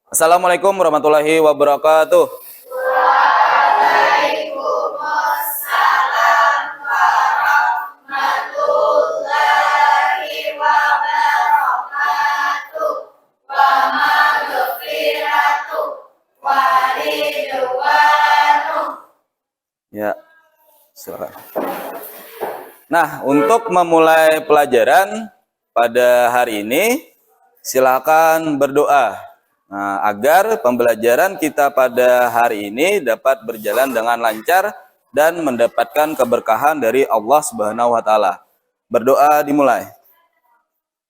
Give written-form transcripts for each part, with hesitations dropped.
Assalamualaikum warahmatullahi wabarakatuh. Waalaikumsalam warahmatullahi wabarakatuh. Wa maghfiratuh wa ridwanuh. Ya, silakan. Nah, untuk memulai pelajaran pada hari ini, silakan berdoa. Nah, agar pembelajaran kita pada hari ini dapat berjalan dengan lancar dan mendapatkan keberkahan dari Allah Subhanahu wa taala. Berdoa dimulai.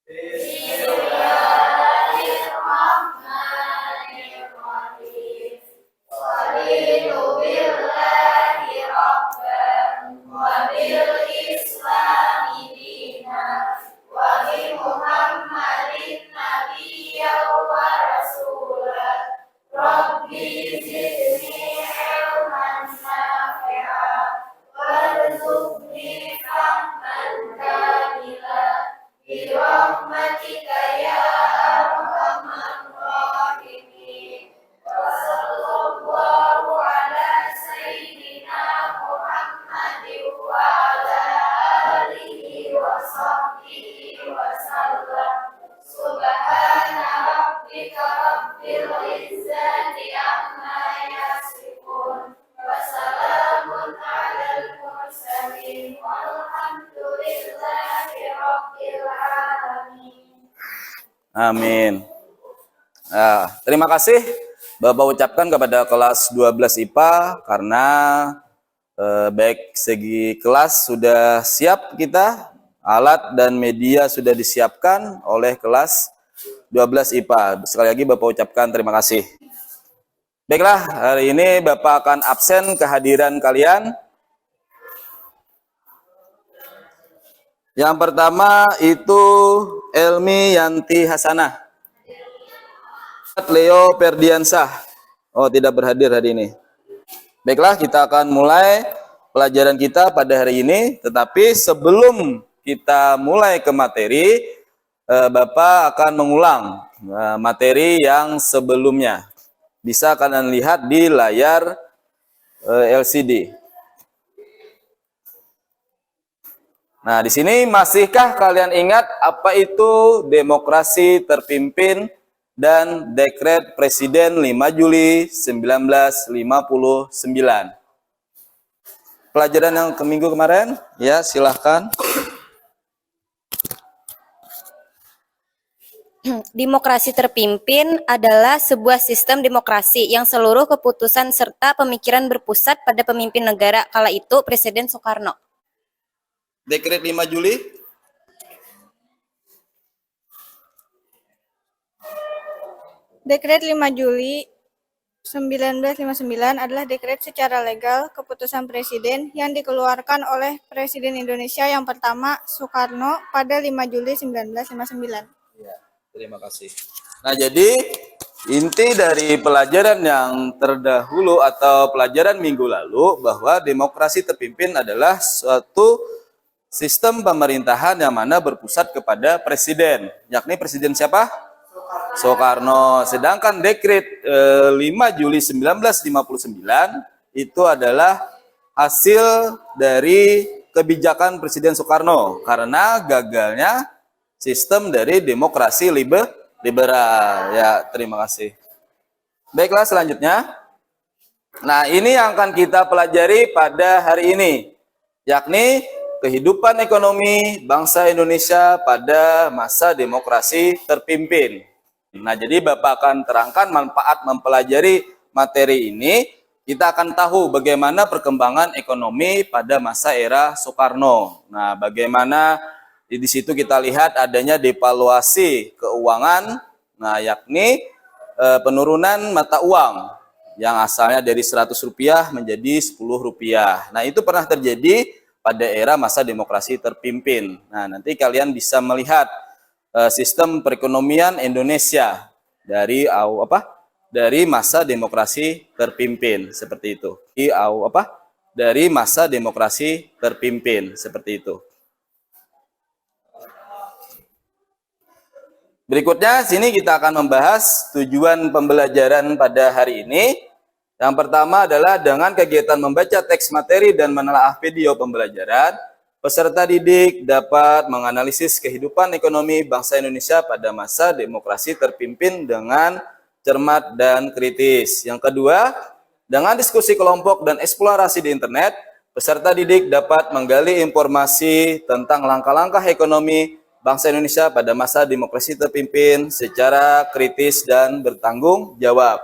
Bismillahirrahmanirrahim. Raditu billahi rabban wa bil islami dinan wa bi Muhammadin nabiyyan wa rasulan. Rabbi zidni ilman nafi'an warzuqni fahman kamilan bi rahmatika ya arhamar rahimin. Wa sallallahu ala sayyidina Muhammadin wa ala alihi wa sahbihi wa sallam. Subhana rabbika rabbil izzati amma yasifun wa salamun alal mursalin walhamdulillahi rabbil alamin. Amin. Nah, terima kasih Bapak ucapkan kepada kelas 12 IPA karena baik segi kelas sudah siap kita, alat dan media sudah disiapkan oleh kelas 12 IPA. Sekali lagi Bapak ucapkan terima kasih. Baiklah, hari ini Bapak akan absen kehadiran kalian. Yang pertama itu Elmi Yanti Hasanah. Leo Ferdiansah. Oh, tidak berhadir hari ini. Baiklah, kita akan mulai pelajaran kita pada hari ini. Tetapi sebelum kita mulai ke materi, Bapak akan mengulang materi yang sebelumnya. Bisa kalian lihat di layar LCD. Nah, di sini masihkah kalian ingat apa itu demokrasi terpimpin dan dekret Presiden 5 Juli 1959? Pelajaran yang ke minggu kemarin, ya silahkan. Demokrasi terpimpin adalah sebuah sistem demokrasi yang seluruh keputusan serta pemikiran berpusat pada pemimpin negara, kala itu Presiden Soekarno. Dekret 5 Juli. Dekret 5 Juli 1959 adalah dekret secara legal keputusan Presiden yang dikeluarkan oleh Presiden Indonesia yang pertama, Soekarno, pada 5 Juli 1959. Ya, terima kasih. Nah, jadi inti dari pelajaran yang terdahulu atau pelajaran minggu lalu bahwa demokrasi terpimpin adalah suatu sistem pemerintahan yang mana berpusat kepada presiden, yakni presiden siapa? Soekarno. Sedangkan dekret 5 Juli 1959 itu adalah hasil dari kebijakan Presiden Soekarno karena gagalnya sistem dari demokrasi liberal. Ya, terima kasih. Baiklah, selanjutnya. Nah, ini yang akan kita pelajari pada hari ini, yakni kehidupan ekonomi bangsa Indonesia pada masa demokrasi terpimpin. Nah, jadi Bapak akan terangkan manfaat mempelajari materi ini. Kita akan tahu bagaimana perkembangan ekonomi pada masa era Soekarno. Nah, bagaimana di situ kita lihat adanya devaluasi keuangan, nah yakni penurunan mata uang yang asalnya dari Rp100 menjadi Rp10. Nah, itu pernah terjadi pada era masa demokrasi terpimpin. Nah, nanti kalian bisa melihat sistem perekonomian Indonesia dari masa demokrasi terpimpin seperti itu. Dari masa demokrasi terpimpin seperti itu. Berikutnya, sini kita akan membahas tujuan pembelajaran pada hari ini. Yang pertama adalah dengan kegiatan membaca teks materi dan menelaah video pembelajaran, peserta didik dapat menganalisis kehidupan ekonomi bangsa Indonesia pada masa demokrasi terpimpin dengan cermat dan kritis. Yang kedua, dengan diskusi kelompok dan eksplorasi di internet, peserta didik dapat menggali informasi tentang langkah-langkah ekonomi bangsa Indonesia pada masa demokrasi terpimpin secara kritis dan bertanggung jawab.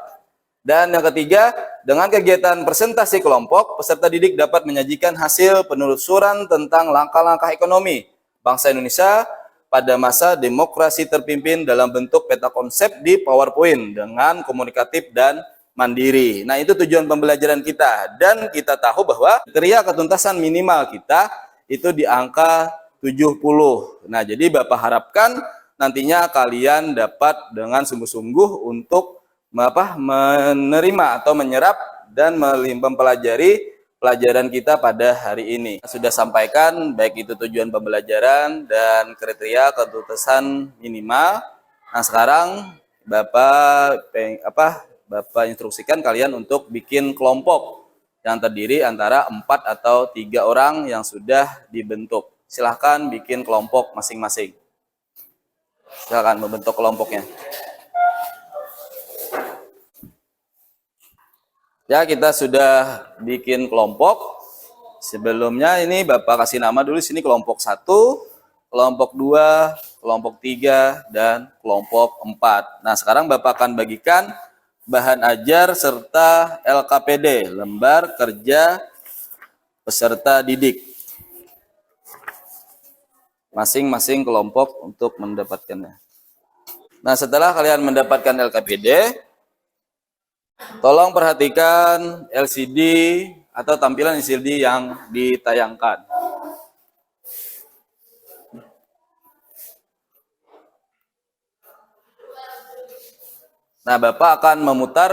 Dan yang ketiga, dengan kegiatan presentasi kelompok, peserta didik dapat menyajikan hasil penelusuran tentang langkah-langkah ekonomi bangsa Indonesia pada masa demokrasi terpimpin dalam bentuk peta konsep di PowerPoint dengan komunikatif dan mandiri. Nah, itu tujuan pembelajaran kita. Dan kita tahu bahwa kriteria ketuntasan minimal kita itu di angka 70. Nah, jadi Bapak harapkan nantinya kalian dapat dengan sungguh-sungguh untuk menerima atau menyerap dan mempelajari pelajaran kita pada hari ini. Sudah sampaikan baik itu tujuan pembelajaran dan kriteria ketuntasan minimal. Nah, sekarang Bapak instruksikan kalian untuk bikin kelompok yang terdiri antara 4 atau 3 orang yang sudah dibentuk. Silahkan bikin kelompok masing-masing. Silahkan membentuk kelompoknya. Ya, kita sudah bikin kelompok. Sebelumnya ini Bapak kasih nama dulu, sini kelompok 1, kelompok 2, kelompok 3, dan kelompok 4. Nah, sekarang Bapak akan bagikan bahan ajar serta LKPD, lembar kerja peserta didik. Masing-masing kelompok untuk mendapatkannya. Nah, setelah kalian mendapatkan LKPD, tolong perhatikan LCD atau tampilan LCD yang ditayangkan. Nah, Bapak akan memutar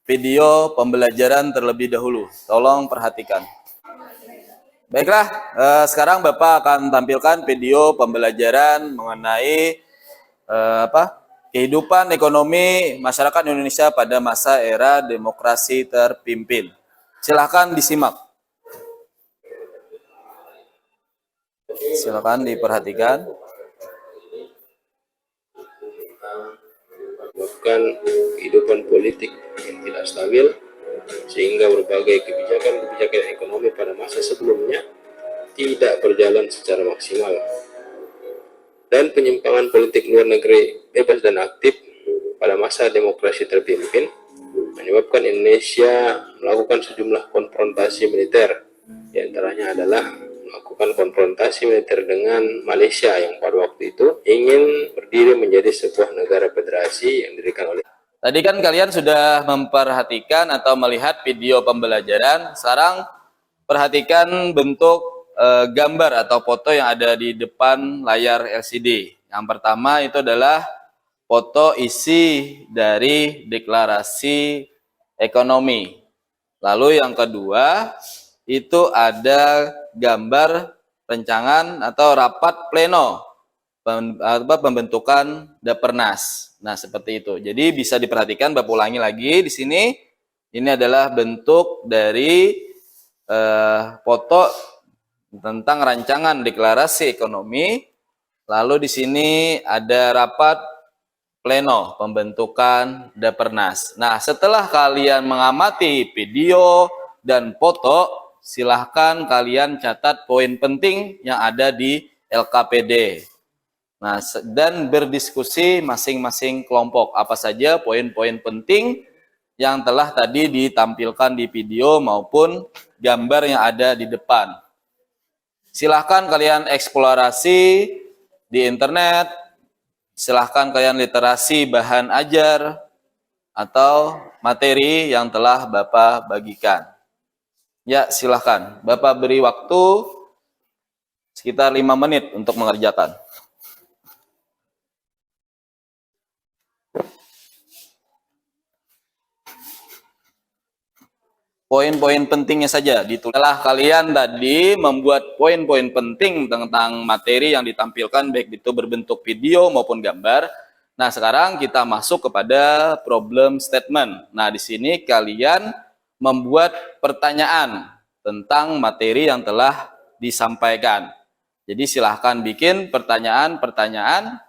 video pembelajaran terlebih dahulu. Tolong perhatikan. Baiklah, sekarang Bapak akan tampilkan video pembelajaran mengenai kehidupan ekonomi masyarakat Indonesia pada masa era demokrasi terpimpin. Silahkan disimak. Silahkan diperhatikan. Menyebabkan kehidupan politik yang tidak stabil, sehingga berbagai kebijakan ekonomi pada masa sebelumnya tidak berjalan secara maksimal. Dan penyimpangan politik luar negeri bebas dan aktif pada masa demokrasi terpimpin menyebabkan Indonesia melakukan sejumlah konfrontasi militer. Di antaranya adalah melakukan konfrontasi militer dengan Malaysia yang pada waktu itu ingin berdiri menjadi sebuah negara federasi yang didirikan oleh. Tadi kan kalian sudah memperhatikan atau melihat video pembelajaran. Sekarang perhatikan bentuk gambar atau foto yang ada di depan layar LCD. Yang pertama itu adalah foto isi dari deklarasi ekonomi. Lalu yang kedua itu ada gambar rencangan atau rapat pleno pembentukan Dapernas. Nah, seperti itu. Jadi bisa diperhatikan, Bapak ulangi lagi di sini. Ini adalah bentuk dari foto tentang rancangan deklarasi ekonomi. Lalu di sini ada rapat pleno pembentukan Dapernas. Nah, setelah kalian mengamati video dan foto, silahkan kalian catat poin penting yang ada di LKPD. Nah, dan berdiskusi masing-masing kelompok apa saja poin-poin penting yang telah tadi ditampilkan di video maupun gambar yang ada di depan. Silahkan kalian eksplorasi di internet, silahkan kalian literasi bahan ajar atau materi yang telah Bapak bagikan. Ya, silahkan. Bapak beri waktu sekitar 5 menit untuk mengerjakan. Poin-poin pentingnya saja ditulis. Setelah kalian tadi membuat poin-poin penting tentang materi yang ditampilkan, baik itu berbentuk video maupun gambar, Nah, sekarang kita masuk kepada problem statement. Nah, di sini kalian membuat pertanyaan tentang materi yang telah disampaikan. Jadi silahkan bikin pertanyaan-pertanyaan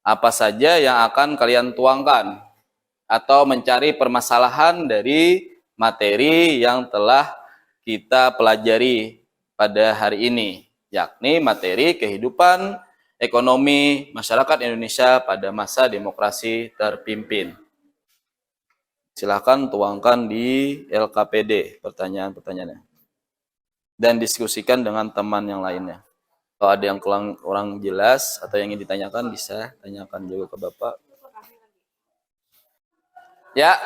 apa saja yang akan kalian tuangkan atau mencari permasalahan dari materi yang telah kita pelajari pada hari ini, yakni materi kehidupan ekonomi masyarakat Indonesia pada masa demokrasi terpimpin. Silahkan tuangkan di LKPD pertanyaan-pertanyaannya dan diskusikan dengan teman yang lainnya. Kalau ada yang kurang jelas atau yang ingin ditanyakan, bisa tanyakan juga ke Bapak. Ya,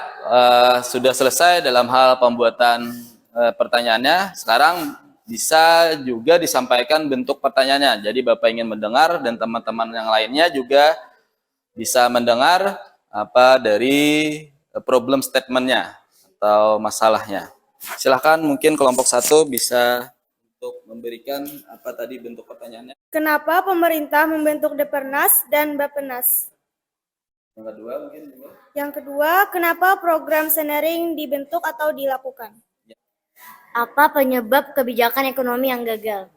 sudah selesai dalam hal pembuatan pertanyaannya. Sekarang bisa juga disampaikan bentuk pertanyaannya. Jadi Bapak ingin mendengar dan teman-teman yang lainnya juga bisa mendengar apa dari problem statementnya atau masalahnya. Silahkan mungkin kelompok 1 bisa untuk memberikan apa tadi bentuk pertanyaannya. Kenapa pemerintah membentuk Depernas dan Bappenas? Yang kedua mungkin juga. Yang kedua, kenapa program Senering dibentuk atau dilakukan? Apa penyebab kebijakan ekonomi yang gagal?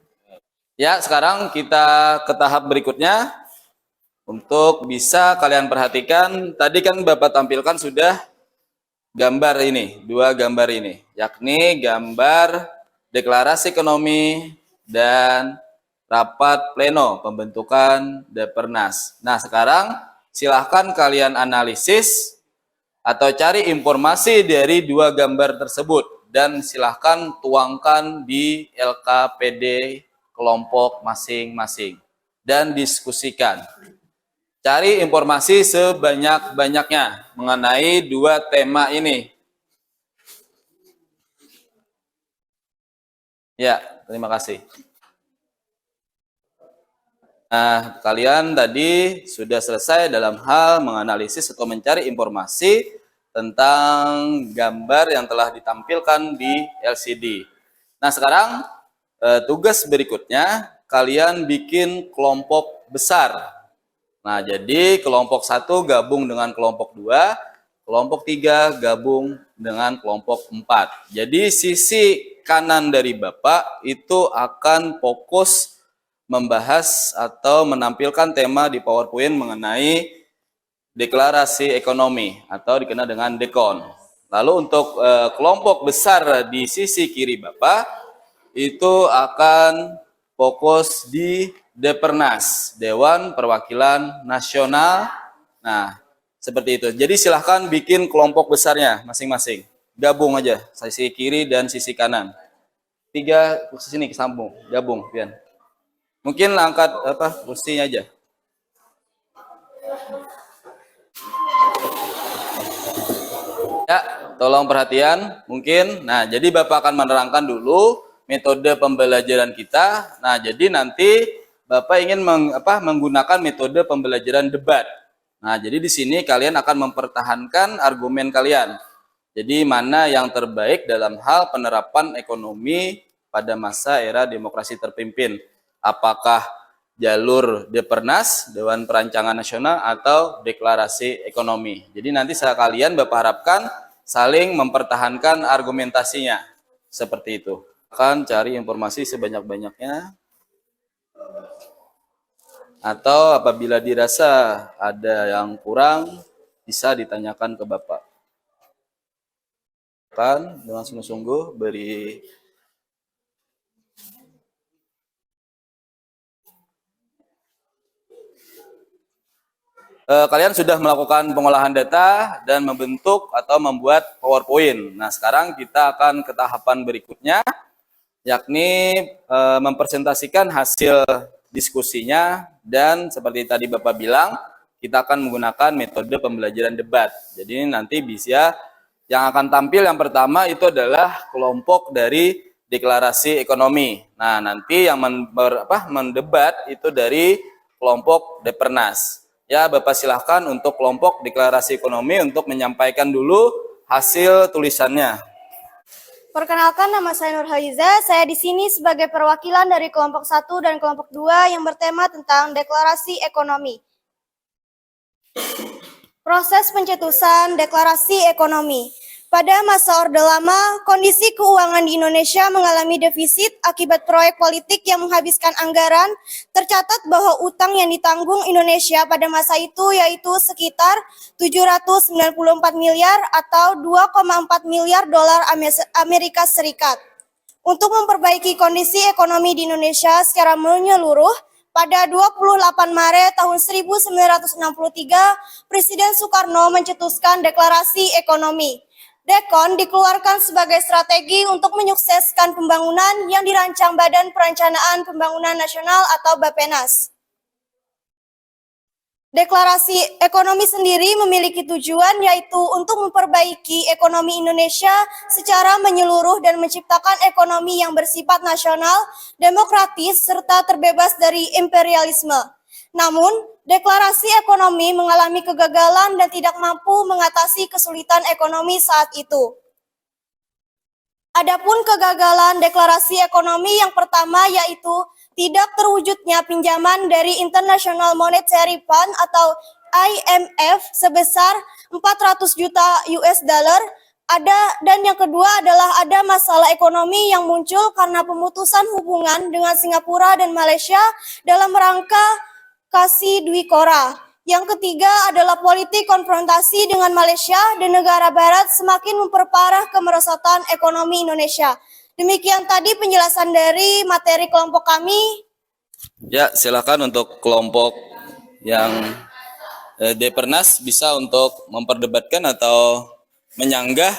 Ya, sekarang kita ke tahap berikutnya. Untuk bisa kalian perhatikan, tadi kan Bapak tampilkan sudah gambar ini, 2 gambar ini, yakni gambar deklarasi ekonomi dan rapat pleno pembentukan Depernas. Nah, sekarang silahkan kalian analisis atau cari informasi dari 2 gambar tersebut dan silahkan tuangkan di LKPD kelompok masing-masing dan diskusikan. Cari informasi sebanyak-banyaknya mengenai 2 tema ini. Ya, terima kasih. Nah, kalian tadi sudah selesai dalam hal menganalisis atau mencari informasi tentang gambar yang telah ditampilkan di LCD. Nah, sekarang tugas berikutnya, kalian bikin kelompok besar. Nah, jadi kelompok 1 gabung dengan kelompok 2, kelompok 3 gabung dengan kelompok 4. Jadi sisi kanan dari Bapak itu akan fokus membahas atau menampilkan tema di PowerPoint mengenai deklarasi ekonomi atau dikenal dengan dekon. Lalu untuk kelompok besar di sisi kiri Bapak itu akan fokus di Depernas, Dewan Perwakilan Nasional. Nah, seperti itu. Jadi silahkan bikin kelompok besarnya masing-masing. Gabung aja, sisi kiri dan sisi kanan. 3 kursi sini kesambung, gabung, Pian. Mungkin angkat apa kursinya aja. Ya, tolong perhatian mungkin. Nah, jadi Bapak akan menerangkan dulu metode pembelajaran kita. Nah, jadi nanti Bapak ingin menggunakan metode pembelajaran debat. Nah, jadi di sini kalian akan mempertahankan argumen kalian. Jadi mana yang terbaik dalam hal penerapan ekonomi pada masa era demokrasi terpimpin? Apakah jalur Depernas, Dewan Perancangan Nasional, atau deklarasi ekonomi? Jadi nanti kalian Bapak harapkan saling mempertahankan argumentasinya. Seperti itu. Akan cari informasi sebanyak-banyaknya. Atau apabila dirasa ada yang kurang, bisa ditanyakan ke Bapak. Kan dengan sungguh-sungguh beri kalian sudah melakukan pengolahan data dan membentuk atau membuat PowerPoint. Nah, sekarang kita akan ke tahapan berikutnya, yakni mempresentasikan hasil diskusinya, dan seperti tadi Bapak bilang, kita akan menggunakan metode pembelajaran debat. Jadi nanti bisa yang akan tampil yang pertama itu adalah kelompok dari deklarasi ekonomi. Nah, nanti yang mendebat itu dari kelompok Depernas. Ya, Bapak silahkan untuk kelompok deklarasi ekonomi untuk menyampaikan dulu hasil tulisannya. Perkenalkan, nama saya Nur Haliza. Saya di sini sebagai perwakilan dari kelompok 1 dan kelompok 2 yang bertema tentang deklarasi ekonomi. Proses pencetusan deklarasi ekonomi. Pada masa Orde Lama, kondisi keuangan di Indonesia mengalami defisit akibat proyek politik yang menghabiskan anggaran. Tercatat bahwa utang yang ditanggung Indonesia pada masa itu yaitu sekitar 794 miliar atau 2,4 miliar dolar Amerika Serikat. Untuk memperbaiki kondisi ekonomi di Indonesia secara menyeluruh, pada 28 Maret tahun 1963, Presiden Soekarno mencetuskan Deklarasi Ekonomi. Dekon dikeluarkan sebagai strategi untuk menyukseskan pembangunan yang dirancang Badan Perencanaan Pembangunan Nasional atau Bappenas. Deklarasi ekonomi sendiri memiliki tujuan yaitu untuk memperbaiki ekonomi Indonesia secara menyeluruh dan menciptakan ekonomi yang bersifat nasional, demokratis, serta terbebas dari imperialisme. Namun, deklarasi ekonomi mengalami kegagalan dan tidak mampu mengatasi kesulitan ekonomi saat itu. Adapun kegagalan deklarasi ekonomi yang pertama yaitu tidak terwujudnya pinjaman dari International Monetary Fund atau IMF sebesar 400 juta US dollar. Dan yang kedua adalah ada masalah ekonomi yang muncul karena pemutusan hubungan dengan Singapura dan Malaysia dalam rangka Kasih Dwi Kora. Yang ketiga adalah politik konfrontasi dengan Malaysia dan negara barat semakin memperparah kemerosotan ekonomi Indonesia. Demikian tadi penjelasan dari materi kelompok kami. Ya, silakan untuk kelompok yang Depernas bisa untuk memperdebatkan atau menyanggah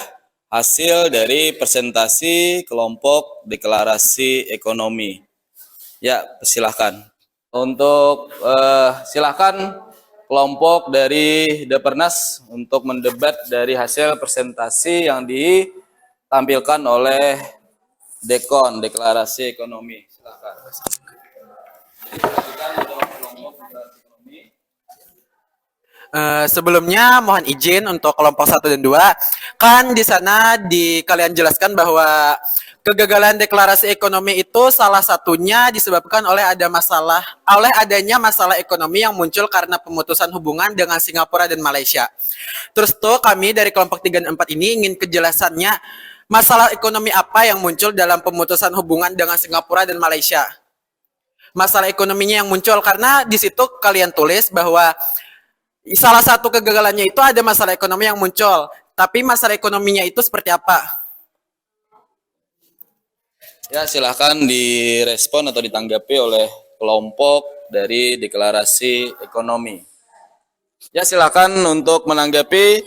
hasil dari presentasi kelompok deklarasi ekonomi. Ya, silakan. Untuk silakan kelompok dari Depernas untuk mendebat dari hasil presentasi yang ditampilkan oleh Dekon, deklarasi ekonomi. Silakan. Sebelumnya mohon izin untuk kelompok 1 dan 2. Kan di sana kalian jelaskan bahwa kegagalan deklarasi ekonomi itu salah satunya disebabkan oleh adanya masalah ekonomi yang muncul karena pemutusan hubungan dengan Singapura dan Malaysia. Terus tuh kami dari kelompok 3 dan 4 ini ingin kejelasannya masalah ekonomi apa yang muncul dalam pemutusan hubungan dengan Singapura dan Malaysia. Masalah ekonominya yang muncul karena di situ kalian tulis bahwa salah satu kegagalannya itu ada masalah ekonomi yang muncul. Tapi masalah ekonominya itu seperti apa? Ya, silahkan direspon atau ditanggapi oleh kelompok dari deklarasi ekonomi. Ya, silakan untuk menanggapi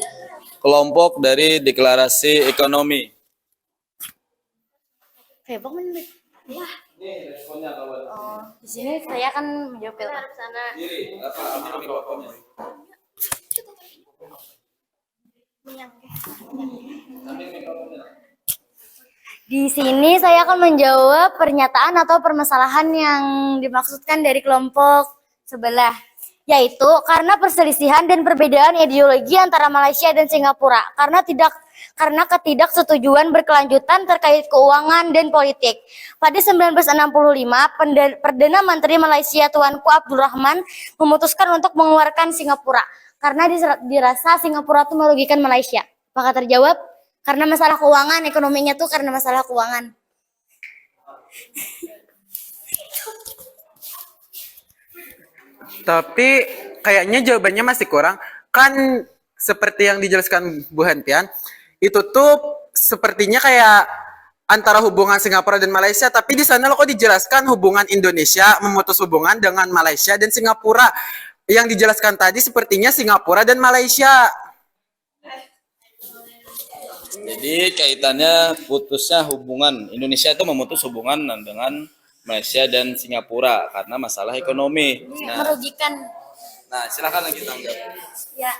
kelompok dari deklarasi ekonomi. Di sini saya akan menjawab ke sana. Di sini saya akan menjawab pernyataan atau permasalahan yang dimaksudkan dari kelompok sebelah, yaitu karena perselisihan dan perbedaan ideologi antara Malaysia dan Singapura, karena ketidaksetujuan berkelanjutan terkait keuangan dan politik. Pada 1965, Perdana Menteri Malaysia Tuanku Abdul Rahman memutuskan untuk mengeluarkan Singapura karena dirasa Singapura itu merugikan Malaysia. Apakah terjawab? Karena masalah keuangan, ekonominya tuh karena masalah keuangan. Tapi kayaknya jawabannya masih kurang. Kan seperti yang dijelaskan Bu Hentian, itu tuh sepertinya kayak antara hubungan Singapura dan Malaysia, tapi di sana kok dijelaskan hubungan Indonesia memutus hubungan dengan Malaysia dan Singapura. Yang dijelaskan tadi sepertinya Singapura dan Malaysia. Jadi kaitannya putusnya hubungan Indonesia itu memutus hubungan dengan Malaysia dan Singapura karena masalah ekonomi. Merugikan. Nah, silakan lagi tanggap. Ya.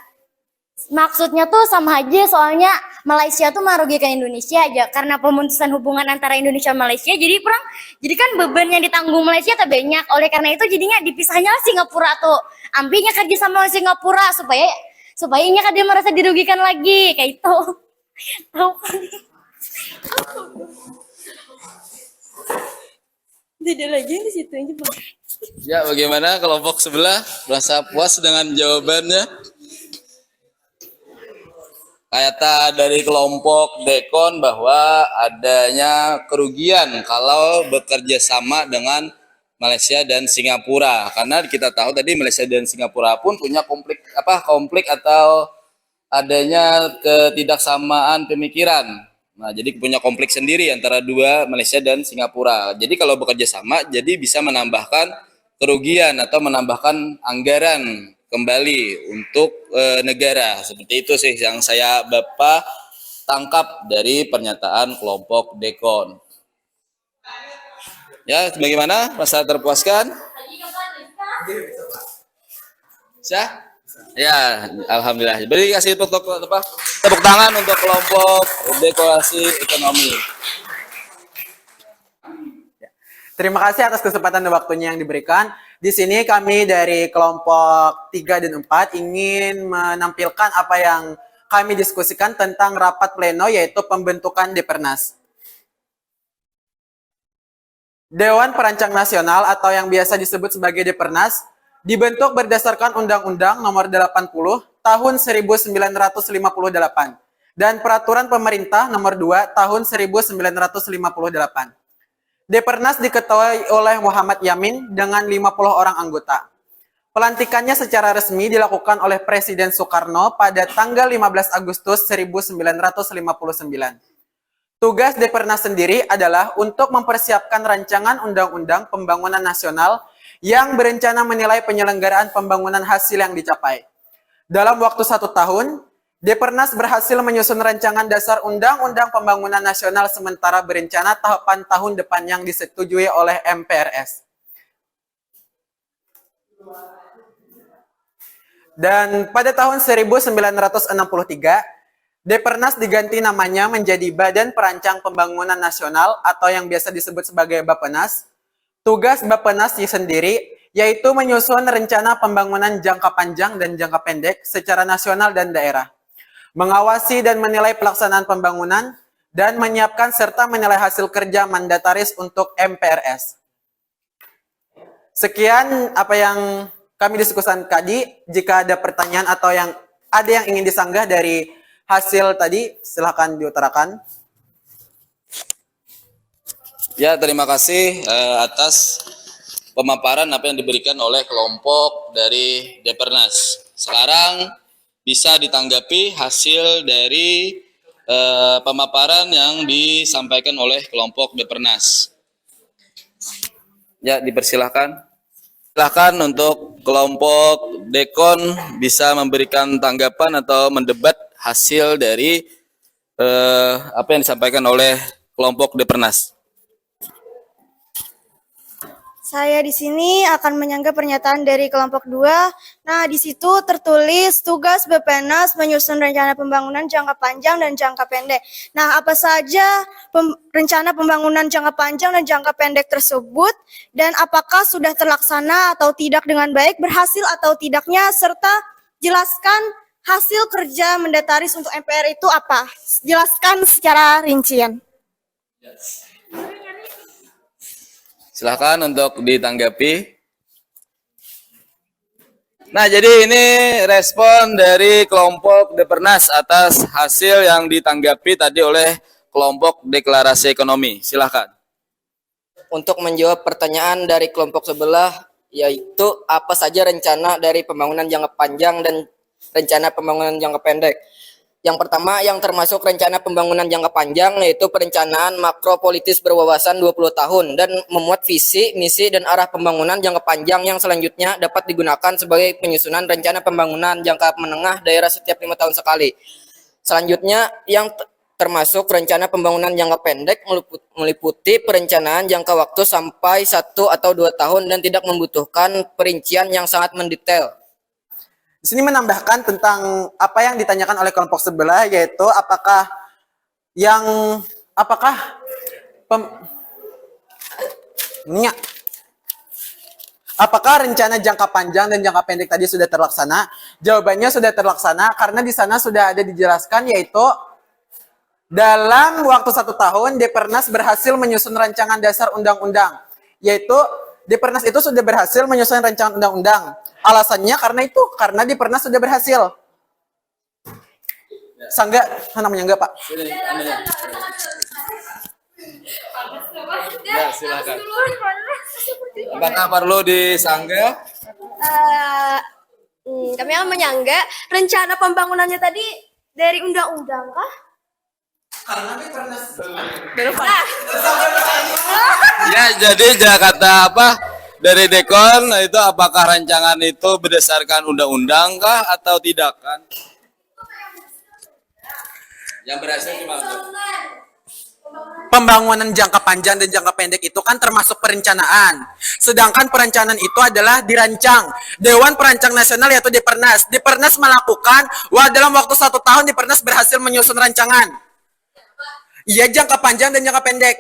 Maksudnya tuh sama aja, soalnya Malaysia tuh merugikan Indonesia aja karena pemutusan hubungan antara Indonesia dan Malaysia. Jadi kan beban yang ditanggung Malaysia tak banyak. Oleh karena itu jadinya dipisahnya lah Singapura tuh. Ambilnya kerja sama Singapura supaya kan dia merasa dirugikan lagi kayak itu. Tahu kan? Tidak lagi di situ aja, Bang. Ya, bagaimana kelompok sebelah? Merasa puas dengan jawabannya? kata dari kelompok Dekon bahwa adanya kerugian kalau bekerja sama dengan Malaysia dan Singapura, karena kita tahu tadi Malaysia dan Singapura pun punya konflik atau adanya ketidaksamaan pemikiran. Nah, jadi punya konflik sendiri antara dua Malaysia dan Singapura. Jadi kalau bekerja sama, jadi bisa menambahkan kerugian atau menambahkan anggaran kembali untuk negara. Seperti itu sih yang saya Bapak tangkap dari pernyataan kelompok Dekon. Ya, bagaimana? Rasa terpuaskan? Bisa? Ya, alhamdulillah. Beri kasih tepuk tangan untuk kelompok dekorasi ekonomi. Terima kasih atas kesempatan dan waktunya yang diberikan. Di sini kami dari kelompok 3 dan 4 ingin menampilkan apa yang kami diskusikan tentang rapat pleno, yaitu pembentukan Depernas. Dewan Perancang Nasional atau yang biasa disebut sebagai Depernas dibentuk berdasarkan Undang-Undang Nomor 80 Tahun 1958 dan Peraturan Pemerintah Nomor 2 Tahun 1958. Depernas diketuai oleh Muhammad Yamin dengan 50 orang anggota. Pelantikannya secara resmi dilakukan oleh Presiden Soekarno pada tanggal 15 Agustus 1959. Tugas Depernas sendiri adalah untuk mempersiapkan rancangan undang-undang pembangunan nasional yang berencana menilai penyelenggaraan pembangunan hasil yang dicapai. Dalam waktu 1 tahun, Depernas berhasil menyusun rancangan dasar Undang-Undang Pembangunan Nasional sementara berencana tahapan tahun depan yang disetujui oleh MPRS. Dan pada tahun 1963, Depernas diganti namanya menjadi Badan Perancang Pembangunan Nasional atau yang biasa disebut sebagai Bappenas. Tugas Bappenas sendiri yaitu menyusun rencana pembangunan jangka panjang dan jangka pendek secara nasional dan daerah, mengawasi dan menilai pelaksanaan pembangunan, dan menyiapkan serta menilai hasil kerja mandataris untuk MPRS. Sekian apa yang kami diskusikan tadi. Jika ada pertanyaan atau ada yang ingin disanggah dari hasil tadi, silakan diutarakan. Ya, terima kasih atas pemaparan apa yang diberikan oleh kelompok dari Depernas. Sekarang bisa ditanggapi hasil dari pemaparan yang disampaikan oleh kelompok Depernas. Ya, dipersilahkan. Silakan untuk kelompok Dekon bisa memberikan tanggapan atau mendebat hasil dari apa yang disampaikan oleh kelompok Depernas. Saya di sini akan menyanggah pernyataan dari kelompok 2. Nah, di situ tertulis tugas Bappenas menyusun rencana pembangunan jangka panjang dan jangka pendek. Nah, apa saja rencana pembangunan jangka panjang dan jangka pendek tersebut, dan apakah sudah terlaksana atau tidak dengan baik, berhasil atau tidaknya, serta jelaskan hasil kerja mandataris untuk MPR itu apa? Jelaskan secara rincian. Silahkan untuk ditanggapi. Nah, jadi ini respon dari kelompok Depernas atas hasil yang ditanggapi tadi oleh kelompok deklarasi ekonomi. Silahkan. Untuk menjawab pertanyaan dari kelompok sebelah, yaitu apa saja rencana dari pembangunan jangka panjang dan rencana pembangunan jangka pendek. Yang pertama, yang termasuk rencana pembangunan jangka panjang, yaitu perencanaan makropolitis berwawasan 20 tahun dan memuat visi, misi, dan arah pembangunan jangka panjang yang selanjutnya dapat digunakan sebagai penyusunan rencana pembangunan jangka menengah daerah setiap 5 tahun sekali. Selanjutnya, yang termasuk rencana pembangunan jangka pendek meliputi perencanaan jangka waktu sampai 1 atau 2 tahun dan tidak membutuhkan perincian yang sangat mendetail. Di sini menambahkan tentang apa yang ditanyakan oleh kelompok sebelah, yaitu apakah rencana jangka panjang dan jangka pendek tadi sudah terlaksana? Jawabannya sudah terlaksana karena di sana sudah ada dijelaskan, yaitu dalam waktu 1 tahun Depernas berhasil menyusun rancangan dasar undang-undang, yaitu Depernas itu sudah berhasil menyusun rancangan undang-undang. Alasannya karena Depernas sudah berhasil. Sangga, namanya enggak, Pak? Sini, anunya. Ya, silakan. Apakah perlu disanggah? Kami akan menyangga rencana pembangunannya tadi dari undang-undang kah? Belum. Ya, jadi Jakarta apa dari Dekon itu apakah rancangan itu berdasarkan undang-undang kah atau tidak kan? Yang berhasil gimana? Pembangunan jangka panjang dan jangka pendek itu kan termasuk perencanaan. Sedangkan perencanaan itu adalah dirancang. Dewan Perancang Nasional yaitu Depernas. Depernas melakukan, dalam waktu 1 tahun Depernas berhasil menyusun rancangan. Iya, jangka panjang dan jangka pendek.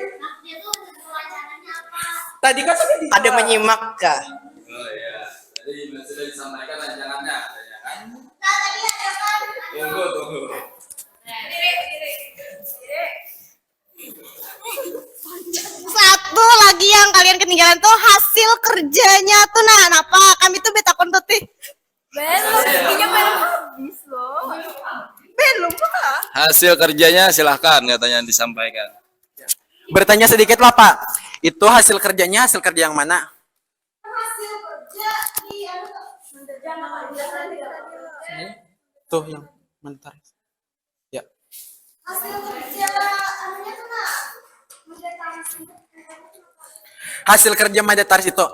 Tadi kan Ada menyimak kah? Oh iya, jadi sudah disampaikan rancangannya, ya kan? Tunggu. Satu lagi yang kalian ketinggalan tuh hasil kerjanya tuh apa? Kami tuh beta kontuti. Belum kah? Hasil kerjanya silahkan katanya disampaikan. bertanya sedikit lah, Pak. Itu hasil kerjanya hasil kerja yang mana? Hasil kerja di Tuh yang mentar. Ya. hasil kerja anunya tuh Hasil kerja mandataris itu.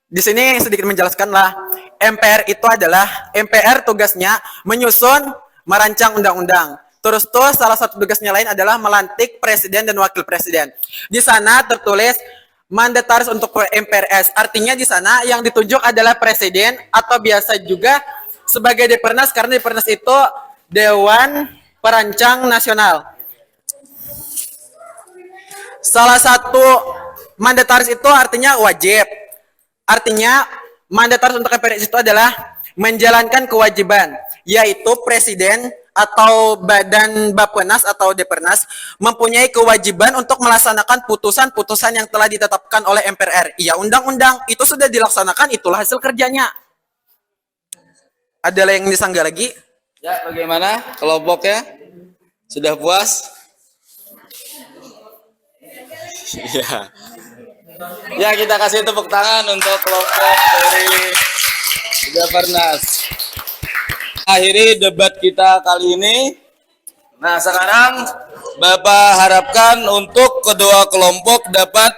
Di sini sedikit menjelaskan lah. MPR itu adalah MPR tugasnya menyusun, merancang undang-undang. Terus tuh salah satu tugasnya lain adalah melantik presiden dan wakil presiden. Di sana tertulis mandataris untuk MPRS. Artinya di sana yang ditunjuk adalah presiden atau biasa juga sebagai Depernas karena Depernas itu Dewan Perancang Nasional. Salah satu mandataris itu artinya wajib. Artinya mandataris untuk MPRS itu adalah menjalankan kewajiban, yaitu presiden atau badan Bappenas atau Depernas mempunyai kewajiban untuk melaksanakan putusan-putusan yang telah ditetapkan oleh MPR. Ya, undang-undang itu sudah dilaksanakan, itulah hasil kerjanya. Ada yang disanggah lagi? Ya, bagaimana kelompoknya? Sudah puas? Ya. Ya, kita kasih tepuk tangan untuk kelompok dari Depernas. Akhiri debat kita kali ini. Nah, sekarang Bapak harapkan untuk kedua kelompok dapat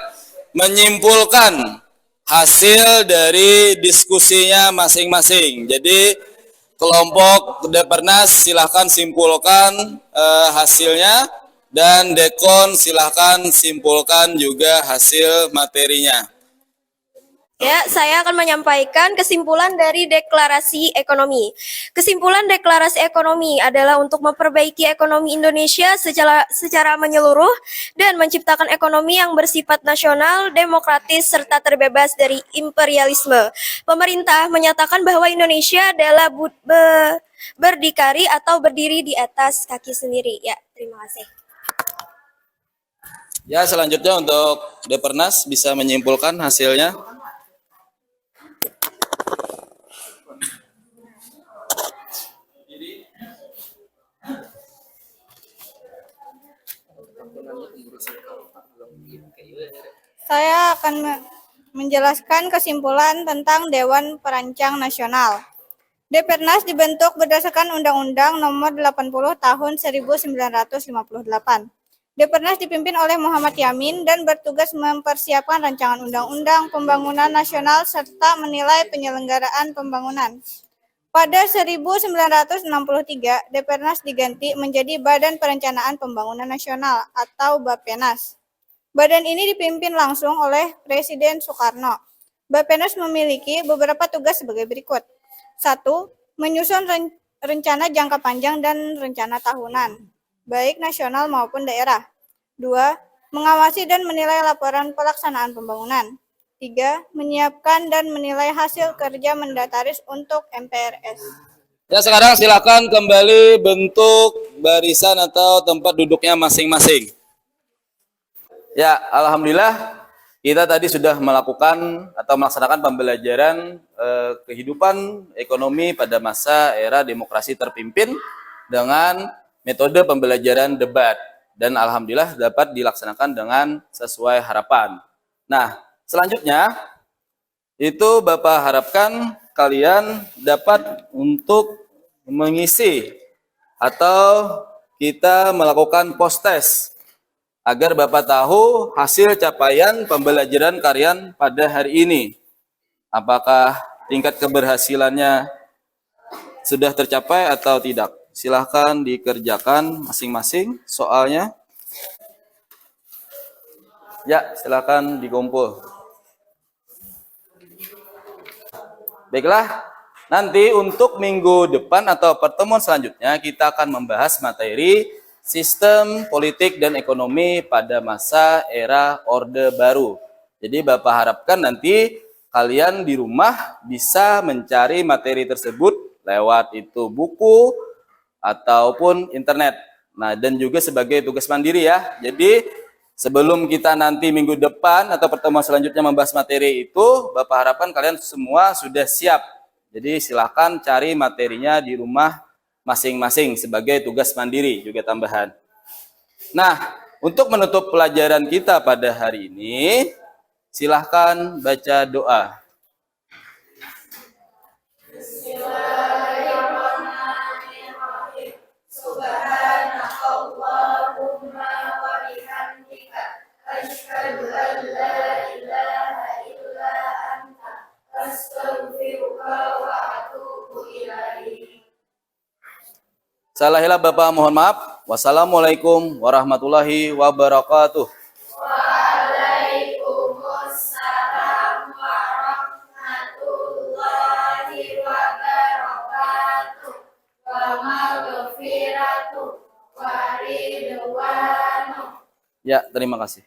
menyimpulkan hasil dari diskusinya masing-masing. Jadi kelompok Depernas silahkan simpulkan hasilnya dan Dekon silahkan simpulkan juga hasil materinya. Ya, saya akan menyampaikan kesimpulan dari deklarasi ekonomi. Kesimpulan deklarasi ekonomi adalah untuk memperbaiki ekonomi Indonesia secara menyeluruh dan menciptakan ekonomi yang bersifat nasional, demokratis, serta terbebas dari imperialisme. Pemerintah menyatakan bahwa Indonesia adalah berdikari atau berdiri di atas kaki sendiri. Ya, terima kasih. Ya, selanjutnya untuk Depernas bisa menyimpulkan hasilnya. Saya akan menjelaskan kesimpulan tentang Dewan Perancang Nasional. Depernas dibentuk berdasarkan Undang-Undang Nomor 80 Tahun 1958. Depernas dipimpin oleh Muhammad Yamin dan bertugas mempersiapkan rancangan undang-undang pembangunan nasional serta menilai penyelenggaraan pembangunan. Pada 1963, Depernas diganti menjadi Badan Perencanaan Pembangunan Nasional atau Bappenas. Badan ini dipimpin langsung oleh Presiden Soekarno. Bappenas memiliki beberapa tugas sebagai berikut. 1. Menyusun rencana jangka panjang dan rencana tahunan, baik nasional maupun daerah. 2. Mengawasi dan menilai laporan pelaksanaan pembangunan. 3. Menyiapkan dan menilai hasil kerja mandataris untuk MPRS. Ya, sekarang silakan kembali bentuk barisan atau tempat duduknya masing-masing. Ya, alhamdulillah kita tadi sudah melakukan atau melaksanakan pembelajaran kehidupan ekonomi pada masa era demokrasi terpimpin dengan metode pembelajaran debat. Dan alhamdulillah dapat dilaksanakan dengan sesuai harapan. Nah, selanjutnya itu Bapak harapkan kalian dapat untuk mengisi atau kita melakukan post test agar Bapak tahu hasil capaian pembelajaran kalian pada hari ini. Apakah tingkat keberhasilannya sudah tercapai atau tidak? Silahkan dikerjakan masing-masing soalnya. Ya, silahkan dikumpul. Baiklah, nanti untuk minggu depan atau pertemuan selanjutnya kita akan membahas materi sistem politik dan ekonomi pada masa era Orde Baru. Jadi Bapak harapkan nanti kalian di rumah bisa mencari materi tersebut lewat itu buku ataupun internet. Nah, dan juga sebagai tugas mandiri ya. Jadi sebelum kita nanti minggu depan atau pertemuan selanjutnya membahas materi itu, Bapak harapkan kalian semua sudah siap. Jadi silakan cari materinya di rumah masing-masing sebagai tugas mandiri juga tambahan. Nah, untuk menutup pelajaran kita pada hari ini, silahkan baca doa. Bismillahirrahmanirrahim. Subhanakallahumma wa bihamdika asyhadu an la ilaha illa anta astaghfiruka wa atubu ilaik. Salah hilang Bapak mohon maaf. Wassalamualaikum warahmatullahi wabarakatuh. Waalaikumsalam warahmatullahi wabarakatuh. Wa maghfiratuh wa ridwanu. Ya, terima kasih.